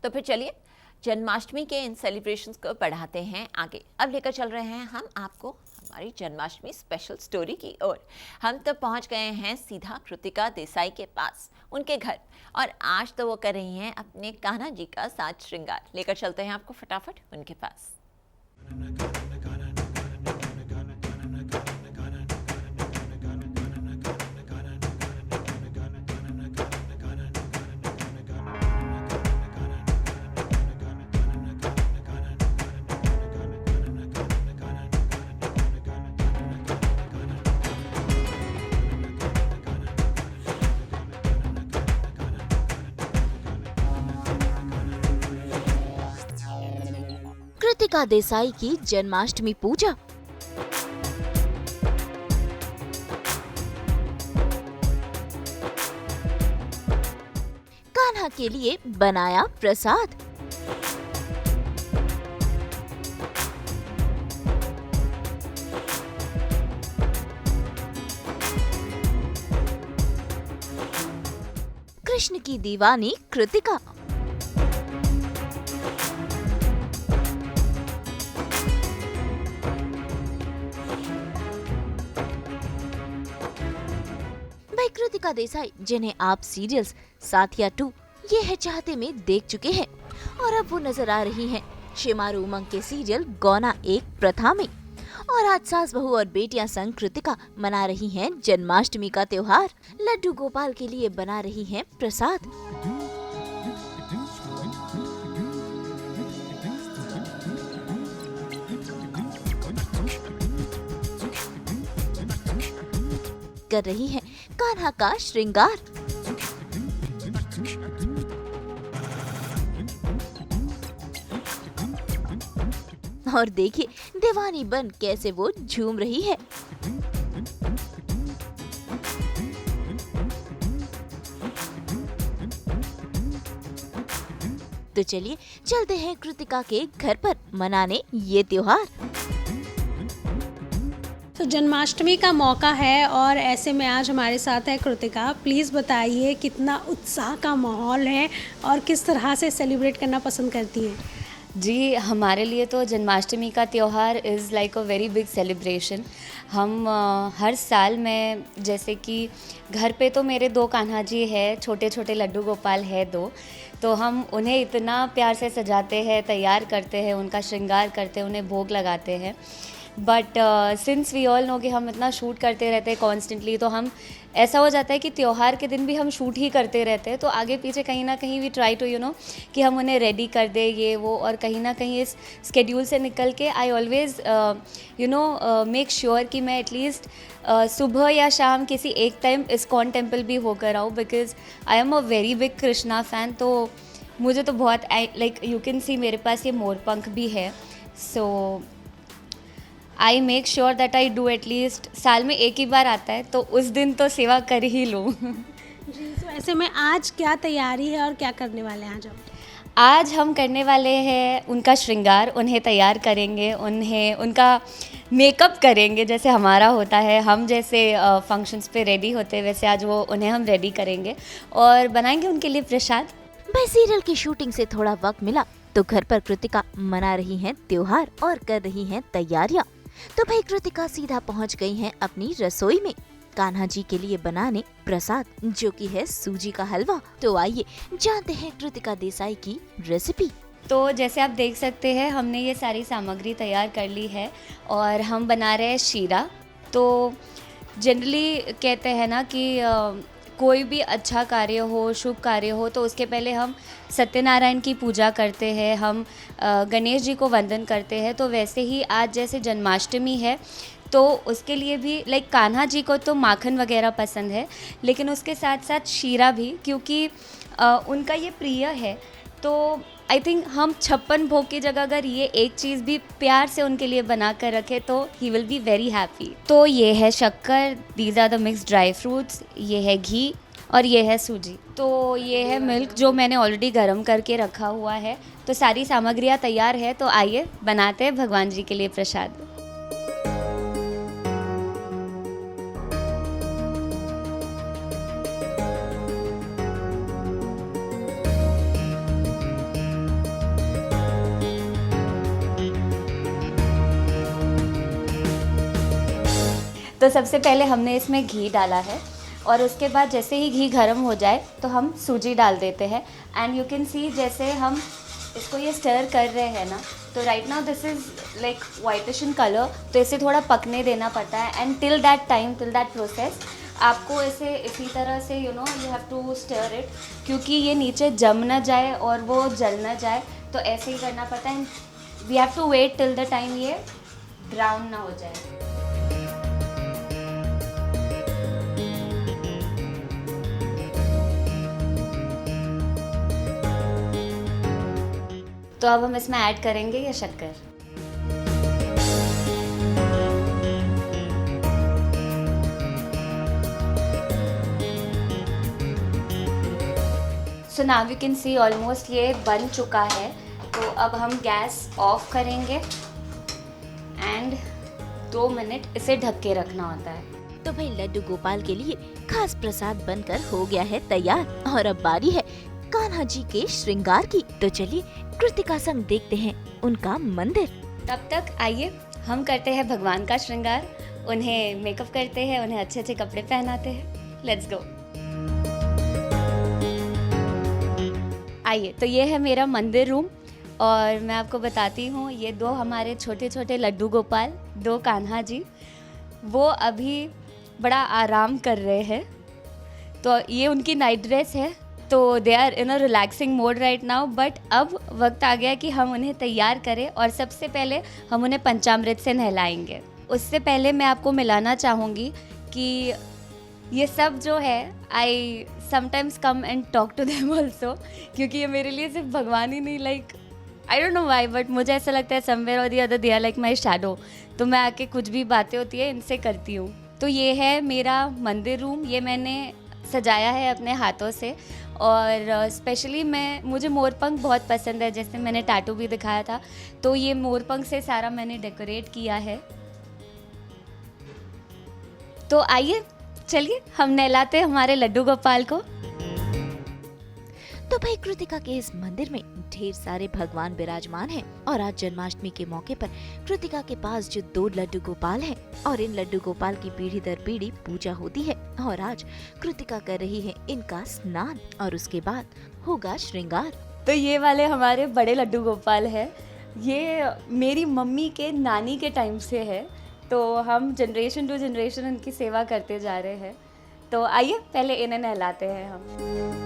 तो फिर चलिए जन्माष्टमी के इन सेलिब्रेशंस को बढ़ाते हैं आगे। अब लेकर चल रहे हैं हम आपको हमारी जन्माष्टमी स्पेशल स्टोरी की ओर। हम तो पहुंच गए हैं सीधा कृतिका देसाई के पास, उनके घर, और आज तो वो कर रही हैं अपने कान्हा जी का साज श्रृंगार। लेकर चलते हैं आपको फटाफट उनके पास। कृतिका देसाई की जन्माष्टमी पूजा। कान्हा के लिए बनाया प्रसाद। कृष्ण की दीवानी कृतिका। कृतिका देसाई, जिन्हें आप सीरियल्स साथिया 2, ये है चाहते में देख चुके हैं, और अब वो नजर आ रही हैं शेमारू उमंग के सीरियल गौना एक प्रथा में। और आज सास बहू और बेटियां संग कृतिका मना रही हैं जन्माष्टमी का त्योहार। लड्डू गोपाल के लिए बना रही हैं प्रसाद। कर रही हैं कान्हा का श्रृंगार। और देखिए दीवानी बन कैसे वो झूम रही है। तो चलिए चलते हैं कृतिका के घर पर मनाने ये त्योहार। तो जन्माष्टमी का मौका है और ऐसे में आज हमारे साथ है कृतिका। प्लीज़ बताइए कितना उत्साह का माहौल है और किस तरह से सेलिब्रेट करना पसंद करती हैं? जी, हमारे लिए तो जन्माष्टमी का त्यौहार is like a very big celebration. हम हर साल में, जैसे कि घर पे तो मेरे 2 कान्हा जी है, छोटे छोटे लड्डू गोपाल है 2, तो हम उन्हें इतना प्यार से सजाते हैं, तैयार करते हैं, उनका श्रृंगार करते हैं, उन्हें भोग लगाते हैं। But since we all know कि हम इतना शूट करते रहते हैं कॉन्स्टेंटली, तो हम ऐसा हो जाता है कि त्यौहार के दिन भी हम शूट ही करते रहते हैं। तो आगे पीछे कहीं ना कहीं वी ट्राई टू कि हम उन्हें रेडी कर दें ये वो, और कहीं ना कहीं इस स्केड्यूल से निकल के आई ऑलवेज़ मेक श्योर कि मैं एटलीस्ट सुबह या शाम किसी एक टाइम इस्कॉन टेम्पल भी होकर आऊँ, because I am a very big Krishna fan. तो मुझे तो बहुत लाइक यू कैन सी मेरे पास ये मोरपंख भी है। So I make sure that I do at least, साल में एक ही बार आता है तो उस दिन तो सेवा कर ही लूँ। जी, तो ऐसे में आज क्या तैयारी है और क्या करने वाले हैं आज हम करने वाले हैं उनका श्रृंगार, उन्हें तैयार करेंगे, उनका मेकअप करेंगे जैसे हमारा होता है। हम जैसे फंक्शंस पे रेडी होते हैं वैसे आज उन्हें हम रेडी करेंगे और बनाएंगे उनके लिए प्रसाद। भाई सीरियल की शूटिंग से थोड़ा वक्त मिला तो घर पर कृतिका मना रही हैं त्योहार और कर रही हैं तैयारियां। तो भाई कृतिका सीधा पहुंच गई हैं अपनी रसोई में कान्हा जी के लिए बनाने प्रसाद, जो कि है सूजी का हलवा। तो आइए जानते हैं कृतिका देसाई की रेसिपी। तो जैसे आप देख सकते हैं हमने ये सारी सामग्री तैयार कर ली है और हम बना रहे हैं शीरा। तो जनरली कहते हैं ना कि कोई भी अच्छा कार्य हो, शुभ कार्य हो, तो उसके पहले हम सत्यनारायण की पूजा करते हैं, हम गणेश जी को वंदन करते हैं। तो वैसे ही आज जैसे जन्माष्टमी है तो उसके लिए भी लाइक कान्हा जी को तो माखन वगैरह पसंद है, लेकिन उसके साथ साथ शीरा भी, क्योंकि उनका ये प्रिय है। तो आई थिंक हम 56 भोग की जगह अगर ये एक चीज़ भी प्यार से उनके लिए बना कर रखें तो he will be very happy. तो ये है शक्कर, these are the mixed dry fruits, ये है घी और ये है सूजी। तो ये है मिल्क जो मैंने ऑलरेडी गर्म करके रखा हुआ है। तो सारी सामग्रियाँ तैयार है, तो आइए बनाते हैं भगवान जी के लिए प्रसाद। तो सबसे पहले हमने इसमें घी डाला है और उसके बाद जैसे ही घी गर्म हो जाए तो हम सूजी डाल देते हैं। एंड यू कैन सी जैसे हम इसको ये स्टर कर रहे हैं ना, तो right now this is like whitish in colour, तो इसे थोड़ा पकने देना पड़ता है। And till that time, till that process आपको इसे इसी तरह से you have to stir it, क्योंकि ये नीचे जम ना जाए और वो जल ना जाए, तो ऐसे ही करना पड़ता है। We have to wait till the time ये ब्राउन ना हो जाए। तो अब हम इसमें ऐड करेंगे ये शक्कर। So now you can see almost ये बन चुका है। तो अब हम गैस ऑफ करेंगे एंड 2 मिनट इसे ढक के रखना होता है। तो भाई लड्डू गोपाल के लिए खास प्रसाद बनकर हो गया है तैयार और अब बारी है कान्हा जी के श्रृंगार की। तो चलिए कृतिका संग देखते हैं उनका मंदिर। तब तक आइए हम करते हैं भगवान का श्रृंगार, उन्हें मेकअप करते हैं, उन्हें अच्छे अच्छे कपड़े पहनाते हैं। Let's go. आइए, तो ये है मेरा मंदिर रूम और मैं आपको बताती हूँ, ये 2 हमारे छोटे छोटे लड्डू गोपाल, 2 कान्हा जी, वो अभी बड़ा आराम कर रहे हैं। तो ये उनकी नाइट ड्रेस है, तो they are in a relaxing mode right now. But अब वक्त आ गया कि हम उन्हें तैयार करें और सबसे पहले हम उन्हें पंचामृत से नहलाएंगे। उससे पहले मैं आपको मिलाना चाहूँगी कि ये सब जो है I sometimes come and talk to them also, क्योंकि ये मेरे लिए सिर्फ भगवान ही नहीं, like I don't know why, but मुझे ऐसा लगता है समवेयर और the other they are like my shadow. तो मैं आके कुछ भी बातें होती है इनसे करती हूँ। तो ये है मेरा मंदिर रूम, ये मैंने सजाया है अपने हाथों से और स्पेशली मुझे मोरपंख बहुत पसंद है, जैसे मैंने टैटू भी दिखाया था, तो ये मोरपंख से सारा मैंने डेकोरेट किया है। तो आइए चलिए हम नहलाते हैं हमारे लड्डू गोपाल को। तो भाई कृतिका के इस मंदिर में ढेर सारे भगवान विराजमान हैं और आज जन्माष्टमी के मौके पर कृतिका के पास जो 2 लड्डू गोपाल हैं और इन लड्डू गोपाल की पीढ़ी दर पीढ़ी पूजा होती है और आज कृतिका कर रही है इनका स्नान और उसके बाद होगा श्रृंगार। तो ये वाले हमारे बड़े लड्डू गोपाल है, ये मेरी मम्मी के नानी के टाइम से है, तो हम जनरेशन टू जनरेशन इनकी सेवा करते जा रहे हैं। तो आइए पहले इन्हें नहलाते हैं हम।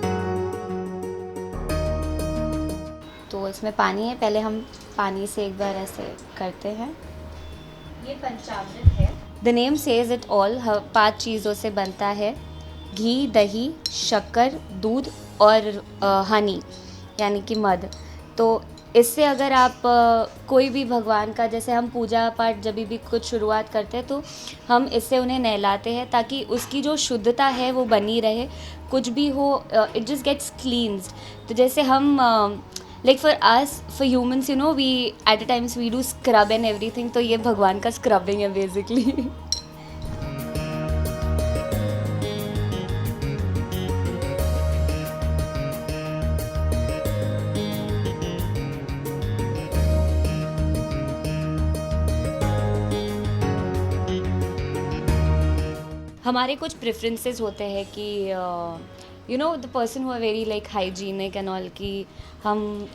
तो इसमें पानी है, पहले हम पानी से एक बार ऐसे करते हैं। ये पंचामृत है, the name says it all. 5 चीज़ों से बनता है, घी, दही, शक्कर, दूध और हनी यानी कि मध। तो इससे अगर आप कोई भी भगवान का, जैसे हम पूजा पाठ जब भी कुछ शुरुआत करते हैं तो हम इससे उन्हें नहलाते हैं ताकि उसकी जो शुद्धता है वो बनी रहे, कुछ भी हो इट जस्ट गेट्स क्लींस्ड। तो जैसे हम like for us, for humans, you know, we at a times we do scrub and everything, तो ये भगवान का स्क्रबिंग है बेसिकली। हमारे कुछ प्रेफरेंसेस होते हैं कि you know the person who are very like hygienic and all, कि हम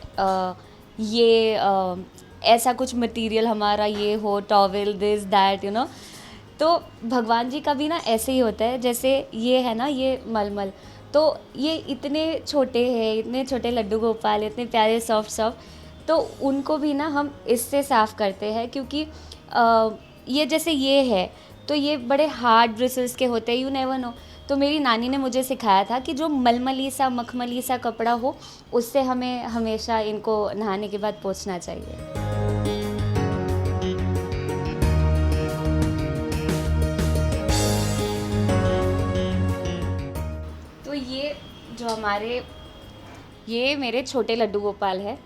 ऐसा कुछ मटेरियल हमारा ये हो, towel, this that, you know. तो भगवान जी का भी ना ऐसे ही होता है, जैसे ये है ना, ये मलमल, तो ये इतने छोटे हैं, इतने छोटे लड्डू गोपाल, इतने प्यारे सॉफ्ट सॉफ्ट, तो उनको भी ना हम इससे साफ़ करते हैं, क्योंकि ये जैसे ये है तो ये बड़े हार्ड ब्रिसल्स के होते हैं, यू नेवर नो। तो मेरी नानी ने मुझे सिखाया था कि जो मलमली सा, मखमली सा कपड़ा हो, उससे हमें हमेशा इनको नहाने के बाद पोंछना चाहिए। तो ये जो ये मेरे छोटे लड्डू गोपाल है,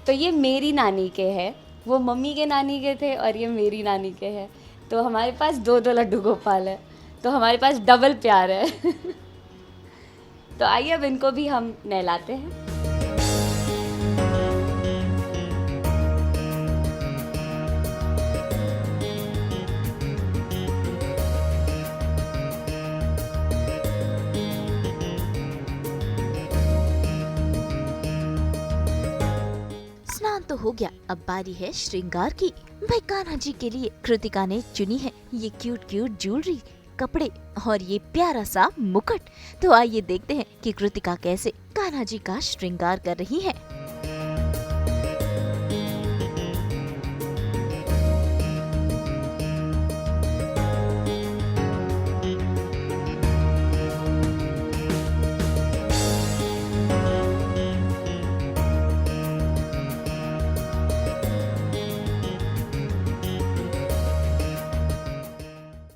तो ये मेरी नानी के हैं, वो मम्मी के नानी के थे और ये मेरी नानी के हैं। तो हमारे पास 2 लड्डू गोपाल है, तो हमारे पास डबल प्यार है। तो आइए अब इनको भी हम नहलाते हैं। हो गया, अब बारी है श्रृंगार की। भाई कान्हा जी के लिए कृतिका ने चुनी है ये क्यूट क्यूट ज्वेलरी, कपड़े और ये प्यारा सा मुकुट। तो आइए देखते हैं कि कृतिका कैसे कान्हा जी का श्रृंगार कर रही है।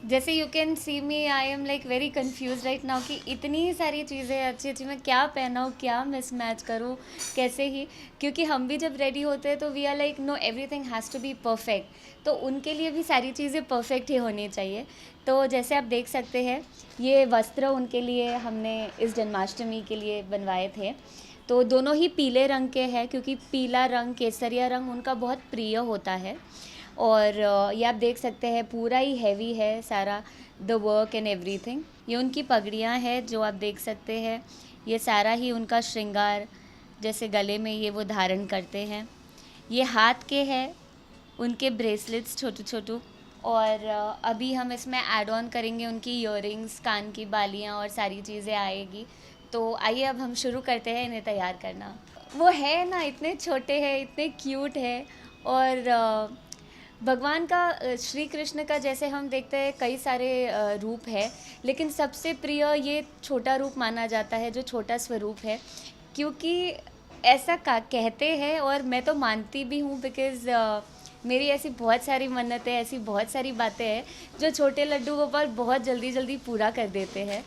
जैसे you can see me, I am like very confuse right now कि इतनी सारी चीज़ें अच्छी अच्छी, मैं क्या पहनाऊँ, क्या मिसमैच करूँ, कैसे ही, क्योंकि हम भी जब रेडी होते हैं तो we are like no everything has to be perfect, तो उनके लिए भी सारी चीज़ें परफेक्ट ही होनी चाहिए। तो जैसे आप देख सकते हैं ये वस्त्र उनके लिए हमने इस जन्माष्टमी के लिए बनवाए थे। तो दोनों ही पीले रंग के हैं क्योंकि पीला रंग, केसरिया रंग उनका बहुत प्रिय होता है। और ये आप देख सकते हैं पूरा ही हैवी है सारा, द वर्क एंड एवरीथिंग। ये उनकी पगड़ियाँ हैं जो आप देख सकते हैं, ये सारा ही उनका श्रृंगार, जैसे गले में ये वो धारण करते हैं। ये हाथ के हैं उनके ब्रेसलेट्स छोटू छोटू, और अभी हम इसमें ऐड ऑन करेंगे उनकी ईयरिंग्स, कान की बालियाँ और सारी चीज़ें आएगी। तो आइए अब हम शुरू करते हैं इन्हें तैयार करना। वो है ना, इतने छोटे हैं, इतने क्यूट है। और भगवान का, श्री कृष्ण का जैसे हम देखते हैं कई सारे रूप है, लेकिन सबसे प्रिय ये छोटा रूप माना जाता है, जो छोटा स्वरूप है, क्योंकि ऐसा कहते हैं और मैं तो मानती भी हूँ, बिकॉज़ मेरी ऐसी बहुत सारी मन्नतें, ऐसी बहुत सारी बातें हैं जो छोटे लड्डू गोपाल बहुत जल्दी जल्दी पूरा कर देते हैं।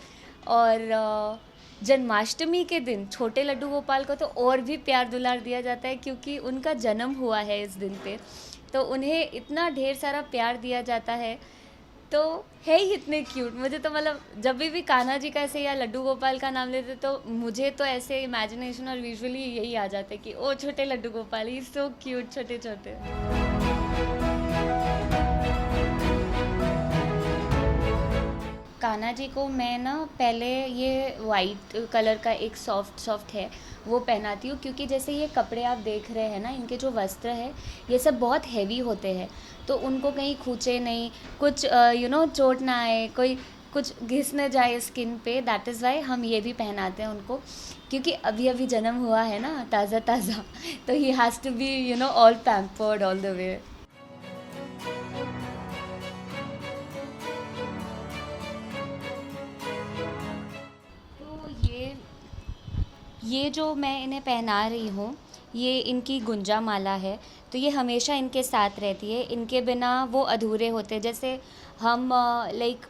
और जन्माष्टमी के दिन छोटे लड्डू गोपाल को तो और भी प्यार दुलार दिया जाता है, क्योंकि उनका जन्म हुआ है इस दिन पे, तो उन्हें इतना ढेर सारा प्यार दिया जाता है। तो है ही इतने क्यूट। मुझे तो मतलब जब भी कान्हा जी का ऐसे या लड्डू गोपाल का नाम लेते तो मुझे तो ऐसे इमेजिनेशन और विजुअली यही आ जाता है कि ओ छोटे लड्डू गोपाल, ही सो क्यूट, छोटे छोटे। कान्हा जी को मैं ना पहले ये वाइट कलर का एक सॉफ्ट है वो पहनाती हूँ, क्योंकि जैसे ये कपड़े आप देख रहे हैं ना, इनके जो वस्त्र है ये सब बहुत हैवी होते हैं, तो उनको कहीं खूंचे नहीं, कुछ चोट ना आए, कोई कुछ घिस न जाए स्किन पे। दैट इज़ वाई हम ये भी पहनाते हैं उनको, क्योंकि अभी अभी जन्म हुआ है ना, ताज़ा ताज़ा, तो he has to be all pampered all the way. ये जो मैं इन्हें पहना रही हूँ, ये इनकी गुंजा माला है, तो ये हमेशा इनके साथ रहती है, इनके बिना वो अधूरे होते हैं। जैसे हम लाइक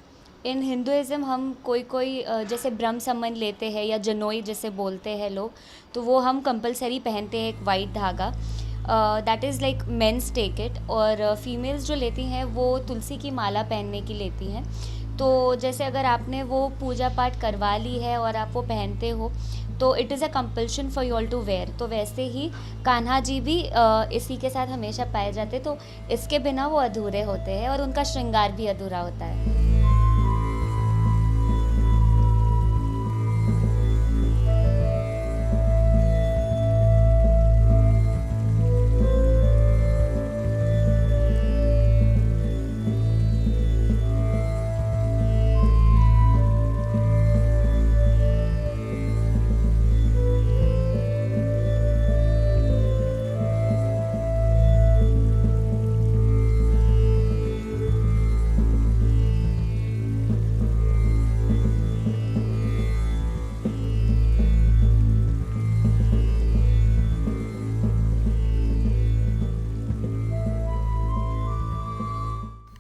इन हिंदुइज़्म हम कोई जैसे ब्रह्म संबंध लेते हैं या जनोई जैसे बोलते हैं लोग, तो वो हम कंपलसरी पहनते हैं एक वाइट धागा, that is like men's take it. और फीमेल्स जो लेती हैं वो तुलसी की माला पहनने की लेती हैं। तो जैसे अगर आपने वो पूजा पाठ करवा ली है और आप वो पहनते हो, तो it is a compulsion for you all to wear. तो वैसे ही कान्हा जी भी इसी के साथ हमेशा पाए जाते, तो इसके बिना वो अधूरे होते हैं और उनका श्रृंगार भी अधूरा होता है।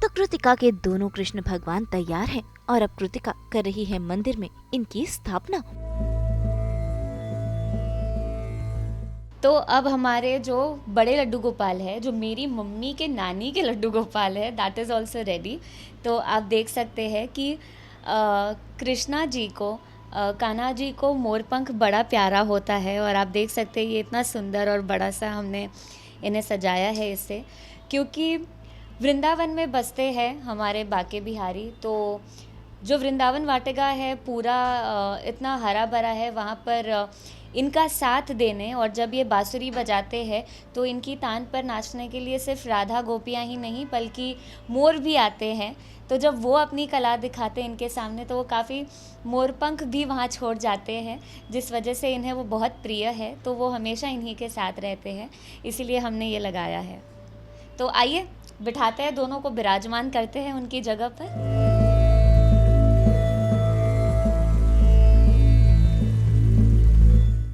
तो कृतिका के दोनों कृष्ण भगवान तैयार हैं और अब कृतिका कर रही है मंदिर में इनकी स्थापना। तो अब हमारे जो बड़े लड्डू गोपाल है, जो मेरी मम्मी के नानी के लड्डू गोपाल है, दैट इज़ ऑल्सो रेडी। तो आप देख सकते हैं कि कृष्णा जी को, कान्हा जी को मोरपंख बड़ा प्यारा होता है, और आप देख सकते हैं ये इतना सुंदर और बड़ा सा हमने इन्हें सजाया है इससे, क्योंकि वृंदावन में बसते हैं हमारे बाके बिहारी। तो जो वृंदावन वाटिका है पूरा इतना हरा भरा है, वहाँ पर इनका साथ देने, और जब ये बांसुरी बजाते हैं तो इनकी तान पर नाचने के लिए सिर्फ राधा गोपियाँ ही नहीं बल्कि मोर भी आते हैं। तो जब वो अपनी कला दिखाते हैं इनके सामने तो वो काफ़ी मोरपंख भी वहाँ छोड़ जाते हैं, जिस वजह से इन्हें वो बहुत प्रिय है। तो वो हमेशा इन्हीं के साथ रहते हैं, इसीलिए हमने ये लगाया है। तो आइए बिठाते हैं, दोनों को विराजमान करते हैं उनकी जगह पर।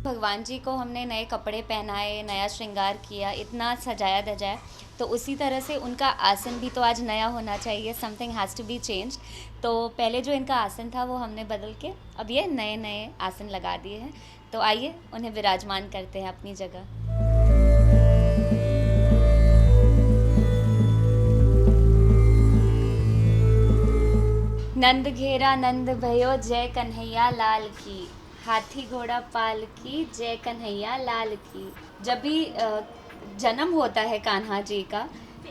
भगवान जी को हमने नए कपड़े पहनाए, नया श्रृंगार किया, इतना सजाया धजाया, तो उसी तरह से उनका आसन भी तो आज नया होना चाहिए। Something has to be change. तो पहले जो इनका आसन था वो हमने बदल के अब ये नए नए आसन लगा दिए हैं। तो आइए उन्हें विराजमान करते हैं अपनी जगह। नंद घेरा नंद भयो जय कन्हैया लाल की, हाथी घोड़ा पाल की जय कन्हैया लाल की। जब भी जन्म होता है कान्हा जी का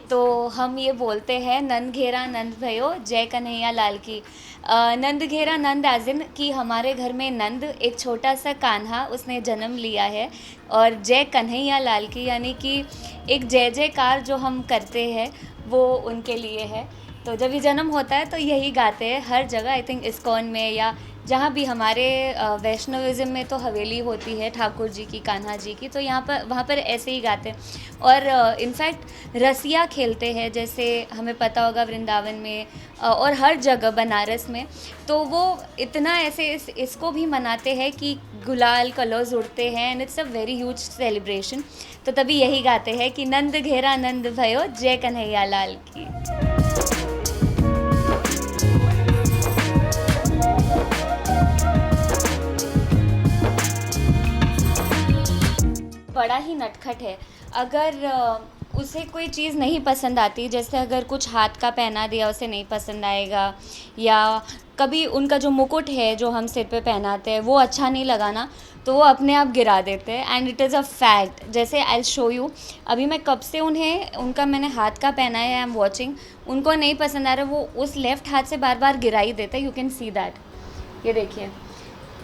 तो हम ये बोलते हैं नंद घेरा नंद भयो जय कन्हैया लाल की। नंद घेरा नंद एज इन कि हमारे घर में नंद एक छोटा सा कान्हा उसने जन्म लिया है, और जय कन्हैया लाल की यानी कि एक जय जयकार जो हम करते हैं वो उनके लिए है। तो जब ये जन्म होता है तो यही गाते हैं हर जगह। आई थिंक इस्कॉन में या जहाँ भी हमारे वैष्णविज़्म में तो हवेली होती है ठाकुर जी की, कान्हा जी की, तो यहाँ पर वहाँ पर ऐसे ही गाते हैं। और इनफैक्ट रसिया खेलते हैं, जैसे हमें पता होगा वृंदावन में और हर जगह बनारस में, तो वो इतना ऐसे इसको भी मनाते हैं कि गुलाल कलर्स उड़ते हैं and it's a very huge celebration. तो तभी यही गाते हैं कि नंद घेरा नंद भयो जय कन्हैया लाल की। बड़ा ही नटखट है। अगर उसे कोई चीज़ नहीं पसंद आती, जैसे अगर कुछ हाथ का पहना दिया उसे नहीं पसंद आएगा, या कभी उनका जो मुकुट है जो हम सिर पे पहनाते हैं वो अच्छा नहीं लगा ना, तो वो अपने आप गिरा देते हैं and it is a fact. जैसे आई शो यू, अभी मैं कब से उनका मैंने हाथ का पहना है, आई एम वॉचिंग, उनको नहीं पसंद आ रहा, वो उस लेफ़्ट हाथ से बार बार गिरा ही देते हैं। You can see that. ये देखिए,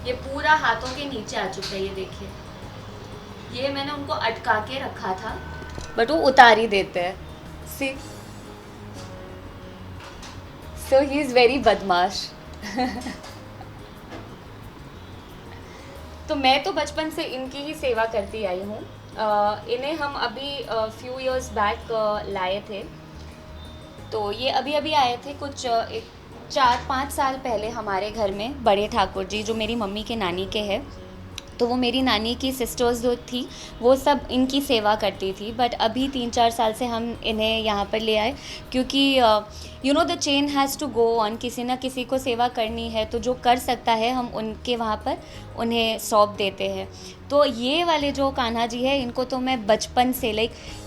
ये पूरा हाथों के नीचे आ चुका है, ये देखिए। ये मैंने उनको अटका के रखा था बट वो उतार ही देते हैं। सी, सो ही इज़ वेरी बदमाश। तो मैं तो बचपन से इनकी ही सेवा करती आई हूँ। इन्हें हम अभी फ्यू इयर्स बैक लाए थे, तो ये अभी अभी आए थे कुछ 4-5 साल पहले हमारे घर में। बड़े ठाकुर जी जो मेरी मम्मी के नानी के हैं, तो वो मेरी नानी की सिस्टर्स जो थी वो सब इनकी सेवा करती थी। बट अभी 3-4 साल से हम इन्हें यहाँ पर ले आए, क्योंकि you know the chain has to go on. किसी ना किसी को सेवा करनी है तो जो कर सकता है हम उनके वहाँ पर उन्हें सौंप देते हैं। तो ये वाले जो कान्हा जी है, इनको तो मैं बचपन से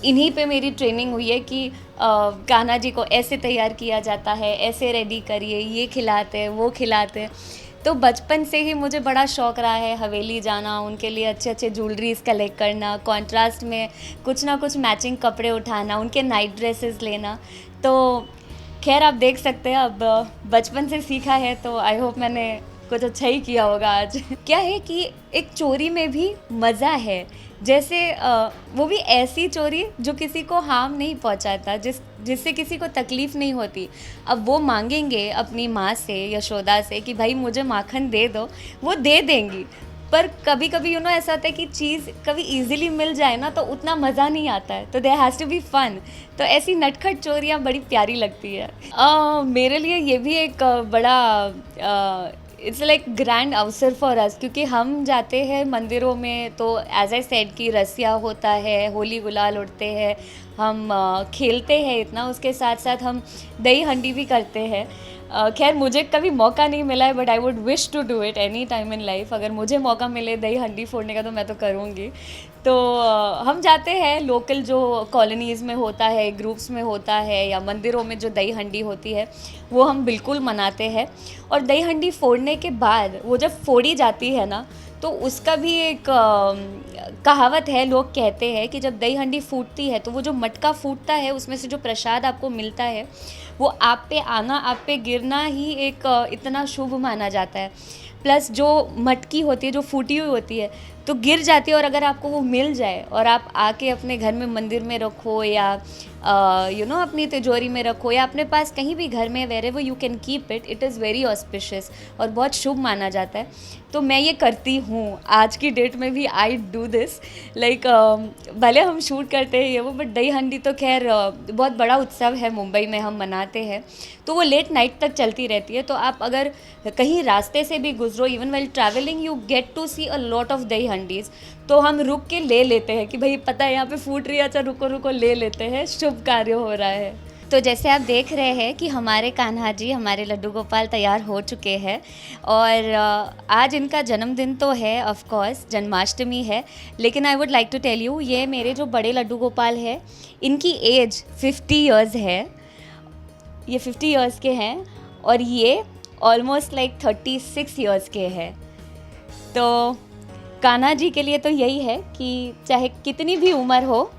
इन्हीं पे मेरी ट्रेनिंग हुई है कि कान्हा जी को ऐसे तैयार किया जाता है, ऐसे रेडी करिए, ये खिलाते हैं, वो खिलाते हैं। तो बचपन से ही मुझे बड़ा शौक़ रहा है हवेली जाना, उनके लिए अच्छे अच्छे ज्वेलरीज कलेक्ट करना, कॉन्ट्रास्ट में कुछ ना कुछ मैचिंग कपड़े उठाना, उनके नाइट ड्रेसेस लेना। तो खैर आप देख सकते हैं, अब बचपन से सीखा है तो आई होप मैंने कुछ अच्छा ही किया होगा आज। क्या है कि एक चोरी में भी मज़ा है, जैसे वो भी ऐसी चोरी जो किसी को हार्म नहीं पहुंचाता, जिससे किसी को तकलीफ़ नहीं होती। अब वो मांगेंगे अपनी माँ से, यशोदा से, कि भाई मुझे माखन दे दो, वो दे देंगी। पर कभी कभी यू नो ऐसा होता है कि चीज़ कभी इजीली मिल जाए ना तो उतना मज़ा नहीं आता है, तो there has to be fun. तो ऐसी नटखट चोरियाँ बड़ी प्यारी लगती है। मेरे लिए ये भी एक बड़ा इट्स लाइक ग्रैंड अवसर फॉर अस, क्योंकि हम जाते हैं मंदिरों में तो एज आई सेड कि रसिया होता है, होली गुलाल उड़ते हैं, हम खेलते हैं इतना, उसके साथ साथ हम दही हंडी भी करते हैं। खैर मुझे कभी मौका नहीं मिला है, but I would wish to do it any time in life. अगर मुझे मौका मिले दही हंडी फोड़ने का तो मैं तो करूँगी। तो हम जाते हैं लोकल जो कॉलोनीज़ में होता है, ग्रुप्स में होता है, या मंदिरों में जो दही हंडी होती है वो हम बिल्कुल मनाते हैं। और दही हंडी फोड़ने के बाद वो जब फोड़ी जाती है ना, तो उसका भी एक कहावत है, लोग कहते हैं कि जब दही हंडी फूटती है तो वो जो मटका फूटता है उसमें से जो प्रसाद आपको मिलता है वो आप पे आना, आप पे गिरना ही एक इतना शुभ माना जाता है। प्लस जो मटकी होती है, जो फूटी हुई होती है, तो गिर जाती है, और अगर आपको वो मिल जाए और आप आके अपने घर में मंदिर में रखो या अपनी तिजोरी में रखो या अपने पास कहीं भी घर में wherever you can keep it, it is very auspicious और बहुत शुभ माना जाता है। तो मैं ये करती हूँ आज की डेट में भी। आई डू दिस लाइक भले हम शूट करते हैं ये वो, बट दही हांडी तो खैर बहुत बड़ा उत्सव है, मुंबई में हम मनाते हैं, तो वो लेट नाइट तक चलती रहती है। तो आप अगर कहीं रास्ते से भी गुजरो, even well travelling, you get to see a lot of dahi handis, तो हम रुक के ले लेते हैं कि भाई पता है यहाँ पे फूट रही है, अच्छा रुको रुको ले लेते हैं, शुभ कार्य हो रहा है। तो जैसे आप देख रहे हैं कि हमारे कान्हा जी, हमारे लड्डू गोपाल तैयार हो चुके हैं, और आज इनका जन्मदिन तो है, ऑफ कोर्स जन्माष्टमी है, लेकिन I would like to tell you, ये मेरे जो बड़े लड्डू गोपाल है इनकी एज 50 इयर्स है, ये 50 इयर्स के हैं, और ये ऑलमोस्ट लाइक 36 इयर्स के हैं। तो कान्हा जी के लिए तो यही है कि चाहे कितनी भी उम्र हो,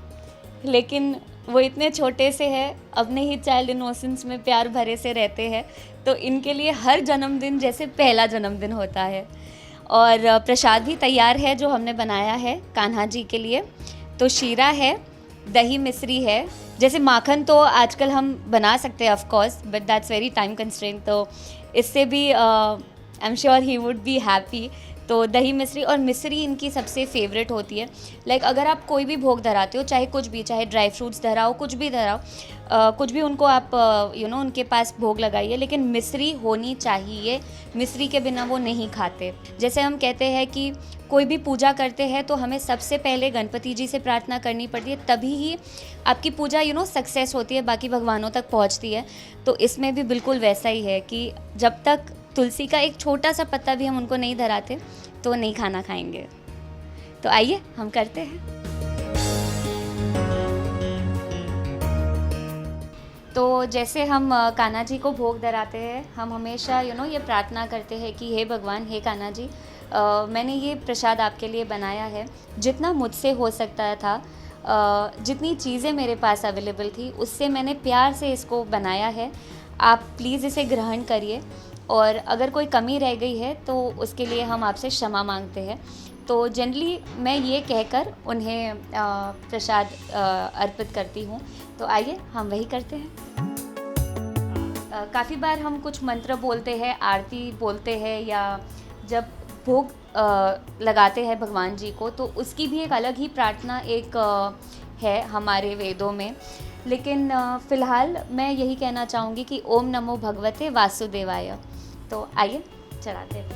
लेकिन वो इतने छोटे से हैं, अपने ही चाइल्ड इनोसेंस में प्यार भरे से रहते हैं, तो इनके लिए हर जन्मदिन जैसे पहला जन्मदिन होता है। और प्रसाद भी तैयार है जो हमने बनाया है कान्हा जी के लिए। तो शीरा है, दही मिश्री है, जैसे माखन तो आजकल हम बना सकते हैं of course, but that's very time constraint, तो इससे भी I am sure he would be happy. तो दही मिश्री और मिश्री इनकी सबसे फेवरेट होती है। लाइक अगर आप कोई भी भोग धराते हो, चाहे कुछ भी, चाहे ड्राई फ्रूट्स धराओ, कुछ भी धराओ, कुछ भी उनको आप उनके पास भोग लगाइए, लेकिन मिश्री होनी चाहिए, मिश्री के बिना वो नहीं खाते। जैसे हम कहते हैं कि कोई भी पूजा करते हैं तो हमें सबसे पहले गणपति जी से प्रार्थना करनी पड़ती है, तभी ही आपकी पूजा सक्सेस होती है, बाकी भगवानों तक पहुंचती है। तो इसमें भी बिल्कुल वैसा ही है कि जब तक तुलसी का एक छोटा सा पत्ता भी हम उनको नहीं धराते तो नहीं खाना खाएंगे। तो आइए हम करते हैं। तो जैसे हम कान्हा जी को भोग धराते हैं, हम हमेशा ये प्रार्थना करते हैं कि हे भगवान, हे कान्हा जी, मैंने ये प्रसाद आपके लिए बनाया है, जितना मुझसे हो सकता था, जितनी चीज़ें मेरे पास अवेलेबल थी, उससे मैंने प्यार से इसको बनाया है, आप प्लीज़ इसे ग्रहण करिए, और अगर कोई कमी रह गई है तो उसके लिए हम आपसे क्षमा मांगते हैं। तो जनरली मैं ये कहकर उन्हें प्रसाद अर्पित करती हूँ। तो आइए हम वही करते हैं। काफ़ी बार हम कुछ मंत्र बोलते हैं, आरती बोलते हैं, या जब भोग लगाते हैं भगवान जी को, तो उसकी भी एक अलग ही प्रार्थना एक है हमारे वेदों में। लेकिन फ़िलहाल मैं यही कहना चाहूँगी कि ओम नमो भगवते वासुदेवाय। तो आइए चढ़ाते हैं।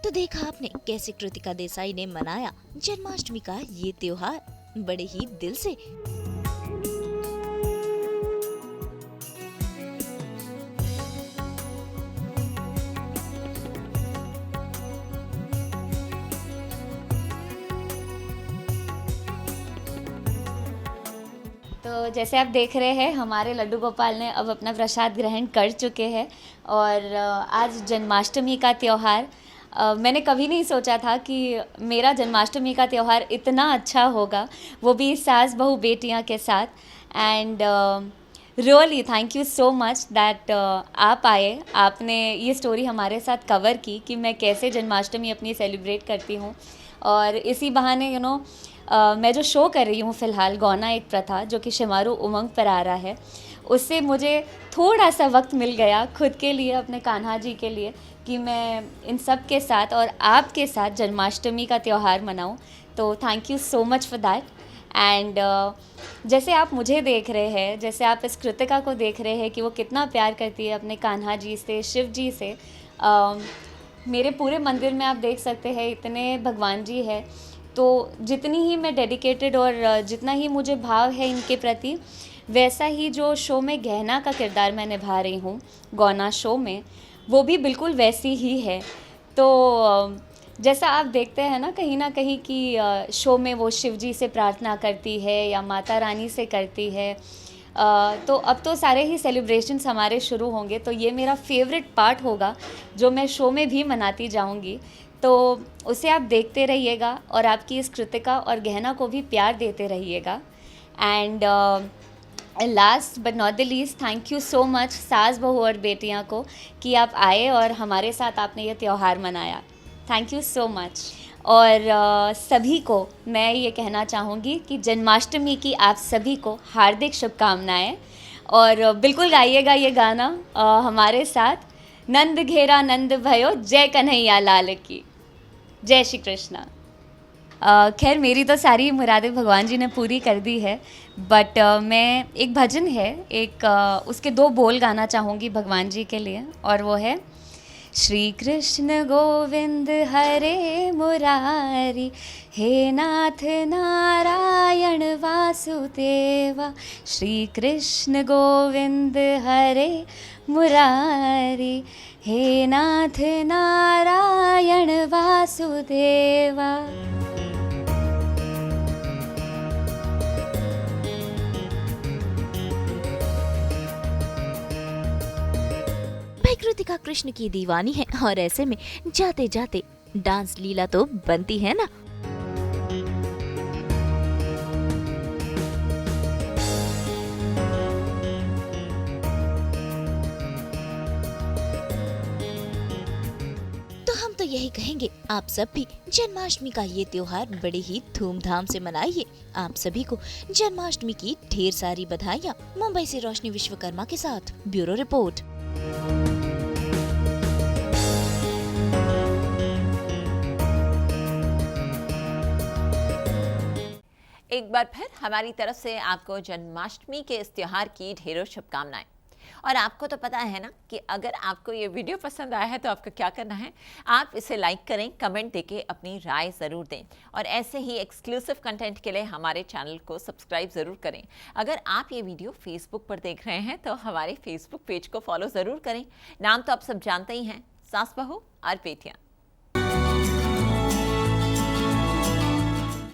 तो देखा आपने कैसे कृतिका देसाई ने मनाया जन्माष्टमी का ये त्योहार बड़े ही दिल से। तो जैसे आप देख रहे हैं, हमारे लड्डू गोपाल ने अब अपना प्रसाद ग्रहण कर चुके हैं, और आज जन्माष्टमी का त्यौहार, मैंने कभी नहीं सोचा था कि मेरा जन्माष्टमी का त्यौहार इतना अच्छा होगा, वो भी सास बहू बेटियां के साथ। And really thank you so much that आप आए, आपने ये स्टोरी हमारे साथ कवर की कि मैं कैसे जन्माष्टमी अपनी सेलिब्रेट करती हूँ। और इसी बहाने मैं जो शो कर रही हूँ फ़िलहाल, गौना एक प्रथा, जो कि शिमारू उमंग पर आ रहा है, उससे मुझे थोड़ा सा वक्त मिल गया खुद के लिए, अपने कान्हा जी के लिए, कि मैं इन सब के साथ और आपके साथ जन्माष्टमी का त्यौहार मनाऊं। तो thank you so much for that. And जैसे आप मुझे देख रहे हैं, जैसे आप इस कृतिका को देख रहे हैं कि वो कितना प्यार करती है अपने कान्हा जी से, शिव जी से, मेरे पूरे मंदिर में आप देख सकते हैं इतने भगवान जी हैं। तो जितनी ही मैं डेडिकेटेड और जितना ही मुझे भाव है इनके प्रति, वैसा ही जो शो में गहना का किरदार मैं निभा रही हूँ गौना शो में, वो भी बिल्कुल वैसी ही है। तो जैसा आप देखते हैं ना कहीं कि शो में वो शिव जी से प्रार्थना करती है या माता रानी से करती है, तो अब तो सारे ही सेलिब्रेशंस हमारे शुरू होंगे, तो ये मेरा फेवरेट पार्ट होगा जो मैं शो में भी मनाती जाऊंगी। तो उसे आप देखते रहिएगा और आपकी इस कृतिका और गहना को भी प्यार देते रहिएगा। And last but not the least, thank you so much सास बहू और बेटियां को कि आप आए और हमारे साथ आपने ये त्यौहार मनाया। Thank you so much. और सभी को मैं ये कहना चाहूँगी कि जन्माष्टमी की आप सभी को हार्दिक शुभकामनाएं। और बिल्कुल गाइएगा ये गाना हमारे साथ। नंद घेरा नंद भयो, जय कन्हैया लाल की, जय श्री कृष्णा। खैर मेरी तो सारी मुरादें भगवान जी ने पूरी कर दी है, बट मैं एक भजन है उसके 2 बोल गाना चाहूँगी भगवान जी के लिए, और वो है श्री कृष्ण गोविंद हरे मुरारी, हे नाथ नारायण वासुदेवा। श्री कृष्ण गोविंद हरे मुरारी, हे नाथ नारायण वासुदेवा। भाई कृतिका कृष्ण की दीवानी है और ऐसे में जाते जाते डांस लीला तो बनती है ना। तो हम तो यही कहेंगे, आप सब भी जन्माष्टमी का ये त्योहार बड़े ही धूमधाम से मनाइए। आप सभी को जन्माष्टमी की ढेर सारी बधाइयाँ। मुंबई से रोशनी विश्वकर्मा के साथ ब्यूरो रिपोर्ट। एक बार फिर हमारी तरफ से आपको जन्माष्टमी के इस त्योहार की ढेरों शुभकामनाएं। और आपको तो पता है ना कि अगर आपको ये वीडियो पसंद आया है तो आपको क्या करना है, आप इसे लाइक करें, कमेंट देके अपनी राय ज़रूर दें, और ऐसे ही एक्सक्लूसिव कंटेंट के लिए हमारे चैनल को सब्सक्राइब ज़रूर करें। अगर आप ये वीडियो फेसबुक पर देख रहे हैं तो हमारे फेसबुक पेज को फॉलो ज़रूर करें। नाम तो आप सब जानते ही हैं, सास बहू और बेटियाँ।